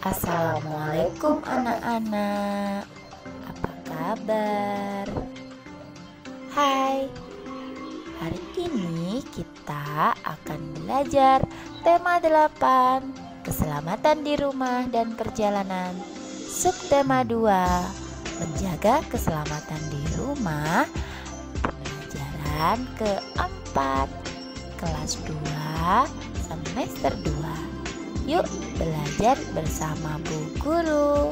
Assalamualaikum anak-anak. Apa kabar? Hai. Hari ini kita akan belajar tema 8, keselamatan di rumah dan perjalanan. Subtema 2, menjaga keselamatan di rumah. Pembelajaran keempat, kelas 2, semester 2. Yuk belajar bersama Bu Guru.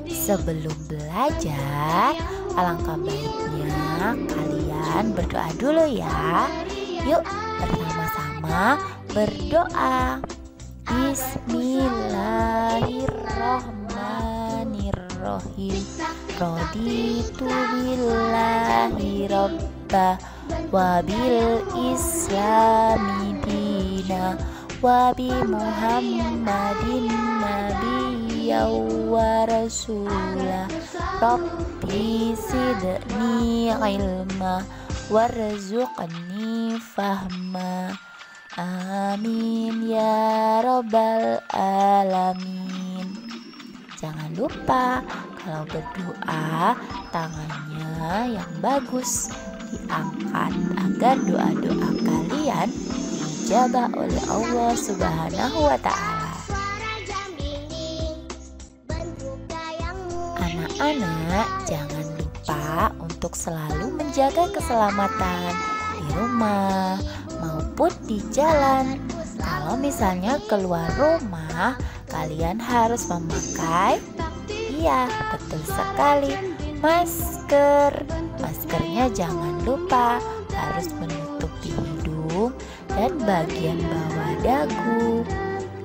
Sebelum belajar, alangkah baiknya kalian berdoa dulu ya. Yuk bersama-sama berdoa. Bismillahirrahmanirrahim. Raditu billahi rabba wa bil islami dina wa bi muhammadin nabiyya wa rasulah. Rabbi zidni ilma warzuqni fahma. Amin ya rabbal alamin. Jangan lupa kalau berdoa tangannya yang bagus diangkat agar doa-doa kalian dijabah oleh Allah Subhanahu wa Ta'ala. Anak-anak, jangan lupa untuk selalu menjaga keselamatan di rumah maupun di jalan. Kalau misalnya keluar rumah, kalian harus memakai, iya betul sekali, masker. Maskernya jangan lupa harus menutupi hidung dan bagian bawah dagu.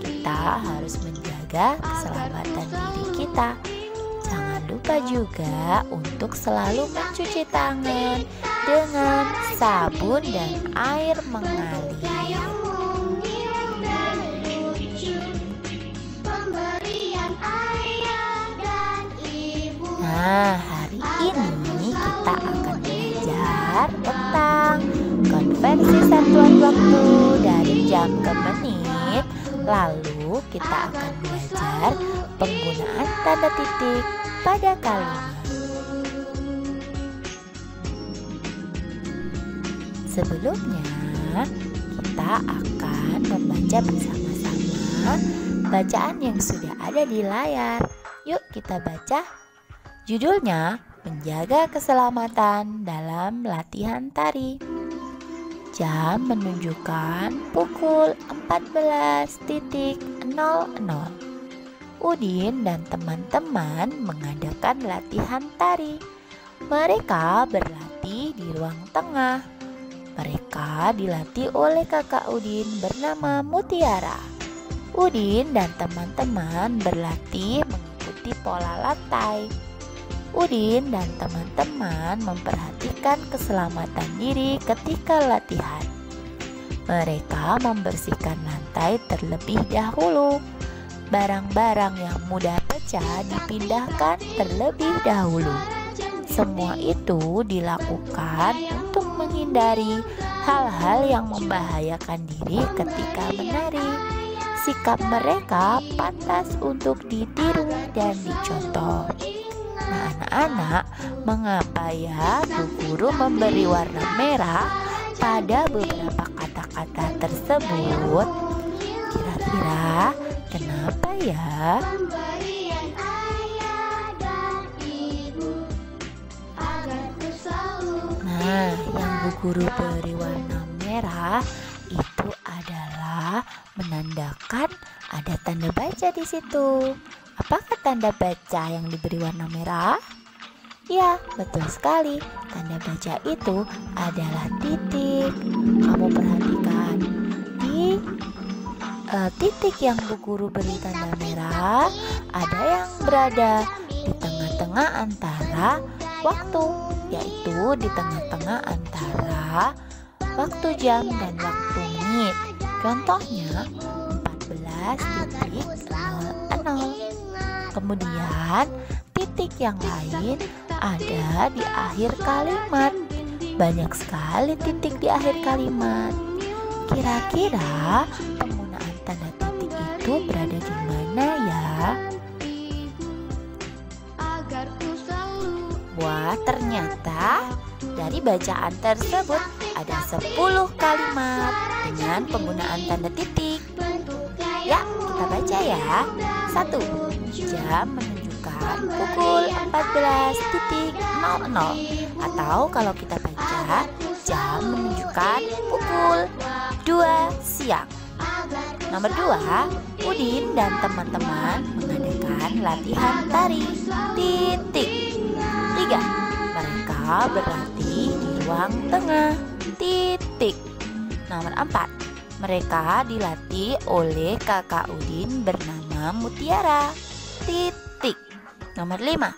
Kita harus menjaga keselamatan diri kita. Jangan lupa juga untuk selalu mencuci tangan dengan sabun dan air mengalir. Nah, hari ini kita akan belajar tentang konversi satuan waktu dari jam ke menit. Lalu kita akan belajar penggunaan tanda titik pada kalimat. Sebelumnya, kita akan membaca bersama-sama bacaan yang sudah ada di layar. Yuk kita baca. Judulnya, menjaga keselamatan dalam latihan tari. Jam menunjukkan pukul 14.00. Udin dan teman-teman mengadakan latihan tari. Mereka berlatih di ruang tengah. Mereka dilatih oleh kakak Udin bernama Mutiara. Udin dan teman-teman berlatih mengikuti pola lantai. Udin dan teman-teman memperhatikan keselamatan diri ketika latihan. Mereka membersihkan lantai terlebih dahulu. Barang-barang yang mudah pecah dipindahkan terlebih dahulu. Semua itu dilakukan untuk menghindari hal-hal yang membahayakan diri ketika menari. Sikap mereka pantas untuk ditiru dan dicontoh. Nah, anak-anak, mengapa ya Bu Guru memberi warna merah pada beberapa kata-kata tersebut? Kira-kira kenapa ya? Nah, yang Bu Guru beri warna merah itu adalah menandakan ada tanda baca di situ. Apakah tanda baca yang diberi warna merah? Ya, betul sekali. Tanda baca itu adalah titik. Kamu perhatikan di titik yang Bu Guru beri tanda merah, ada yang berada di tengah-tengah antara waktu, yaitu di tengah-tengah antara waktu jam dan waktu menit. Contohnya 14.00. Kemudian titik yang lain ada di akhir kalimat. banyak sekali titik di akhir kalimat. Kira-kira penggunaan tanda titik itu berada di mana ya? Wah, ternyata dari bacaan tersebut ada 10 kalimat dengan penggunaan tanda titik. Ya, kita baca ya. 1. Jam menunjukkan pukul 14.00. Atau kalau kita baca, jam menunjukkan pukul 2 siang. Nomor 2, Udin dan teman-teman mengadakan latihan tari. Titik. 3. Mereka berlatih di ruang tengah. Titik. Nomor 4. Mereka dilatih oleh kakak Udin bernama Mutiara. Titik. Nomor 5.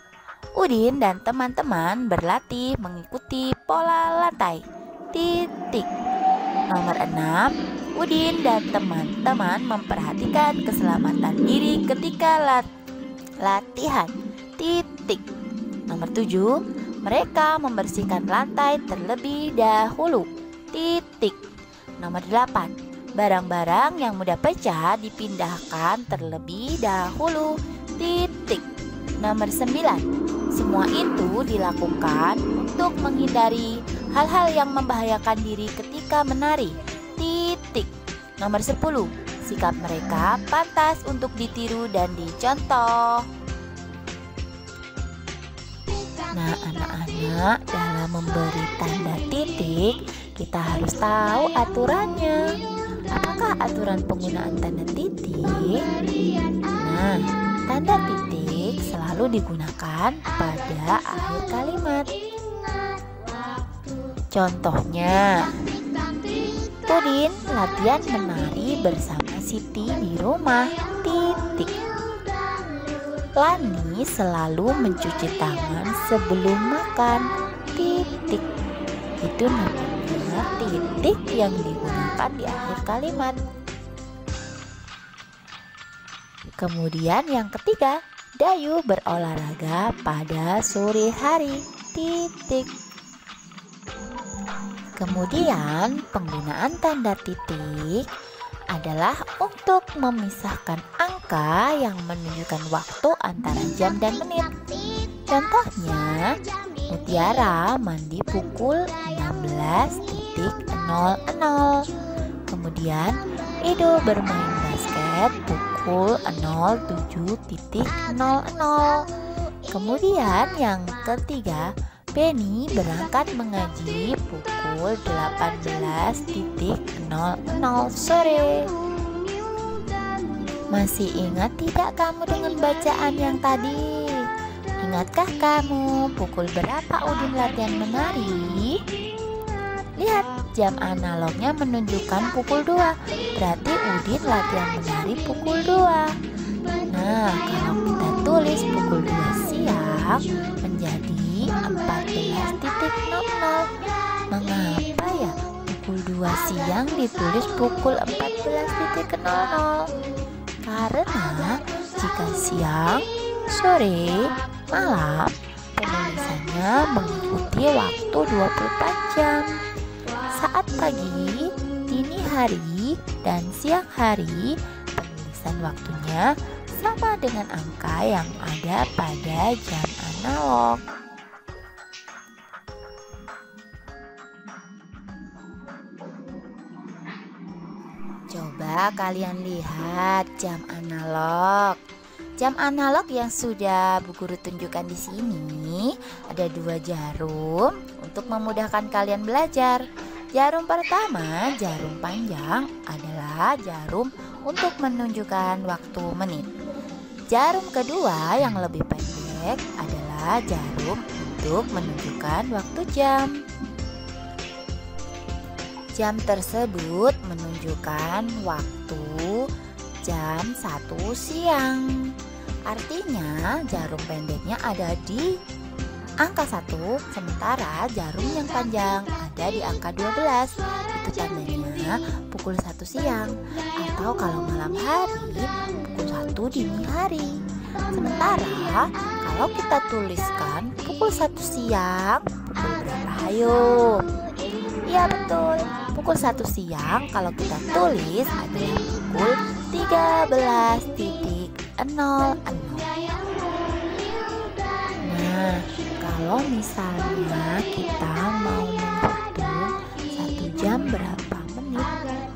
Udin dan teman-teman berlatih mengikuti pola lantai. Titik. Nomor 6. Udin dan teman-teman memperhatikan keselamatan diri ketika latihan. Titik. Nomor 7. Mereka membersihkan lantai terlebih dahulu. Titik. Nomor 8. Barang-barang yang mudah pecah dipindahkan terlebih dahulu. Titik. Nomor 9. Semua itu dilakukan untuk menghindari hal-hal yang membahayakan diri ketika menari. Titik. Nomor 10. Sikap mereka pantas untuk ditiru dan dicontoh. Nah, anak-anak, dalam memberi tanda titik, kita harus tahu aturannya. Apakah aturan penggunaan tanda titik? Nah, tanda titik selalu digunakan pada akhir kalimat. Contohnya, Udin latihan menari bersama Siti di rumah. Titik. Lani selalu mencuci tangan sebelum makan. Titik. Itu namanya titik yang digunakan di akhir kalimat. Kemudian yang ketiga, Dayu berolahraga pada sore hari. Titik. Kemudian penggunaan tanda titik adalah untuk memisahkan angka yang menunjukkan waktu antara jam dan menit. Contohnya, Mutiara mandi pukul 16.00. Kemudian, Edo bermain basket pukul 07.00. Kemudian yang ketiga, Penny berangkat mengaji pukul 18.00 sore. Masih ingat tidak kamu dengan bacaan yang tadi? Ingatkah kamu pukul berapa Udin latihan menari? Lihat, jam analognya menunjukkan pukul 2. Berarti Udin latihan menari pukul 2. Nah, kalau kita tulis pukul 2 siang menjadi 14.00. Mengapa ya pukul 2 siang ditulis pukul 14.00? Karena jika siang, sore, malam, penulisannya mengikuti waktu 24 jam. Saat pagi, dini hari, dan siang hari, penulisan waktunya sama dengan angka yang ada pada jam analog. Coba kalian lihat jam analog. Jam analog yang sudah Bu Guru tunjukkan di sini ada 2 jarum untuk memudahkan kalian belajar. Jarum pertama, jarum panjang, adalah jarum untuk menunjukkan waktu menit. Jarum kedua yang lebih pendek adalah jarum untuk menunjukkan waktu jam. Jam tersebut menunjukkan waktu jam 1 siang. Artinya jarum pendeknya ada di angka 1, sementara jarum yang panjang ada di angka 12. Itu tandanya pukul 1 siang. Atau kalau malam hari, pukul 1 dini hari. Sementara kalau kita tuliskan pukul 1 siang, pukul berapa Ayo. Iya betul, pukul 1 siang kalau kita tulis adalah pukul 13.00. Nah, kalau misalnya kita mau menghitung 1 jam berapa menit,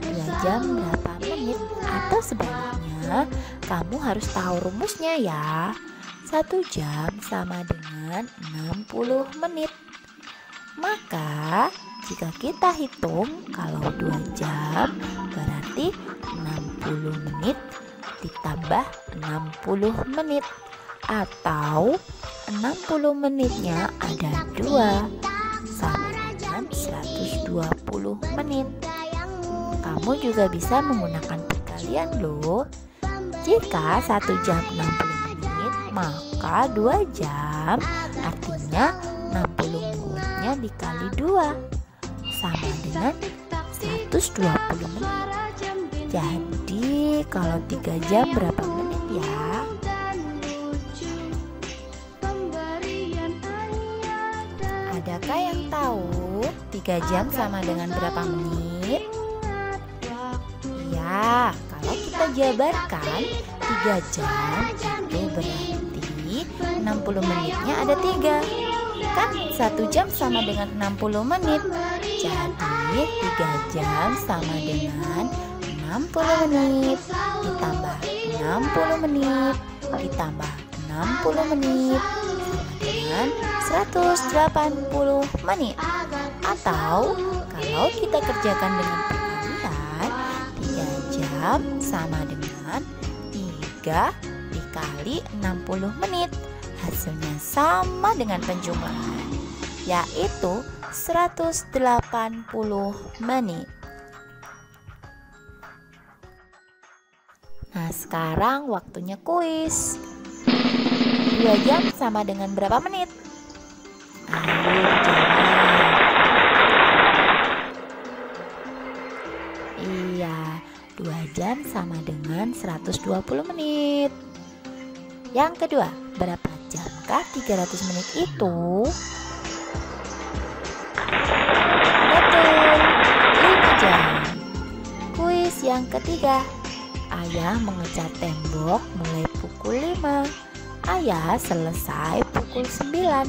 2 jam berapa menit, atau sebaliknya, kamu harus tahu rumusnya ya. 1 jam sama dengan 60 menit. Maka jika kita hitung kalau 2 jam berarti 60 menit ditambah 60 menit, atau 60 menitnya ada 2 sama dengan 120 menit. Kamu juga bisa menggunakan perkalian loh. Jika 1 jam 60 menit, maka 2 jam artinya 60 menitnya dikali 2 sama dengan 120 menit. Jadi kalau 3 jam berapa menit ya? Adakah yang tahu 3 jam sama dengan berapa menit? Ya, kalau kita jabarkan 3 jam itu berarti 60 menitnya ada 3. Kan 1 jam sama dengan 60 menit. Jadi 3 jam sama dengan 60 menit ditambah 60 menit ditambah 60 menit sama dengan 180 menit. Atau kalau kita kerjakan dengan perkalian, 3 jam sama dengan 3 dikali 60 menit. Hasilnya sama dengan penjumlahan, yaitu 180 menit. Nah, sekarang waktunya kuis. 2 jam sama dengan berapa menit? Ayo dijawab. Iya, 2 jam sama dengan 120 menit. Yang kedua, berapa jamkah 300 menit itu? Betul, 5 jam. Kuis yang ketiga. Ayah mengecat tembok mulai pukul 5. Ayah selesai pukul 9.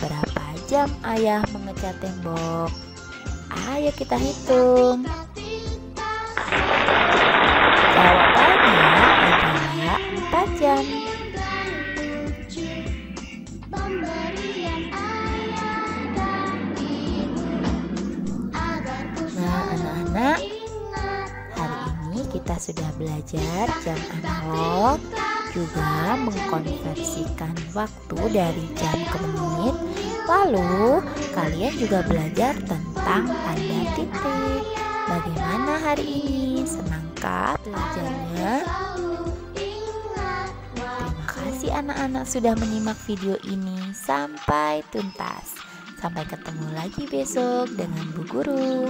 Berapa jam ayah mengecat tembok? Ayo kita hitung. Jawabannya adalah 4 jam. Nah, anak-anak, kita sudah belajar jam analog, juga mengkonversikan waktu dari jam ke menit. Lalu kalian juga belajar tentang tanda titik. Bagaimana hari ini? Senangkah belajarnya? Terima kasih anak-anak sudah menyimak video ini sampai tuntas. Sampai ketemu lagi besok dengan Bu Guru.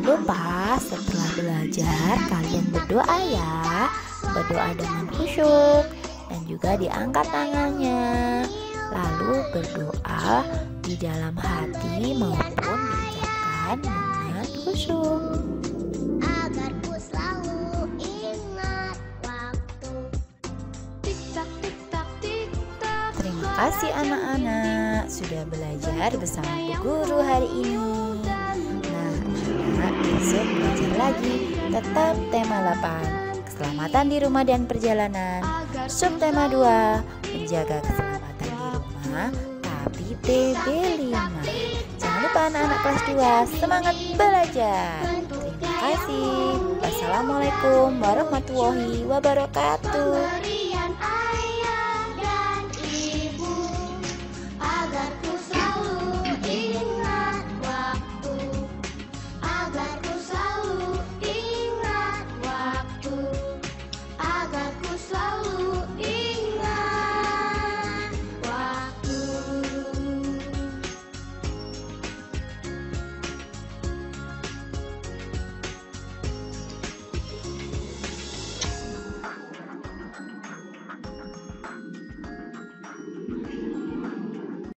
Lupa setelah belajar kalian berdoa ya, berdoa dengan khusyuk dan juga diangkat tangannya, lalu berdoa di dalam hati maupun diucapkan dengan khusyuk. Agar ku selalu ingat waktu. Terima kasih anak-anak sudah belajar bersama Bu Guru hari ini. Besok belajar lagi. Tetap tema 8, keselamatan di rumah dan perjalanan. Subtema 2, menjaga keselamatan di rumah tapi TB5. Jangan lupa anak-anak kelas 2 semangat belajar. Terima kasih. Wassalamualaikum warahmatullahi wabarakatuh.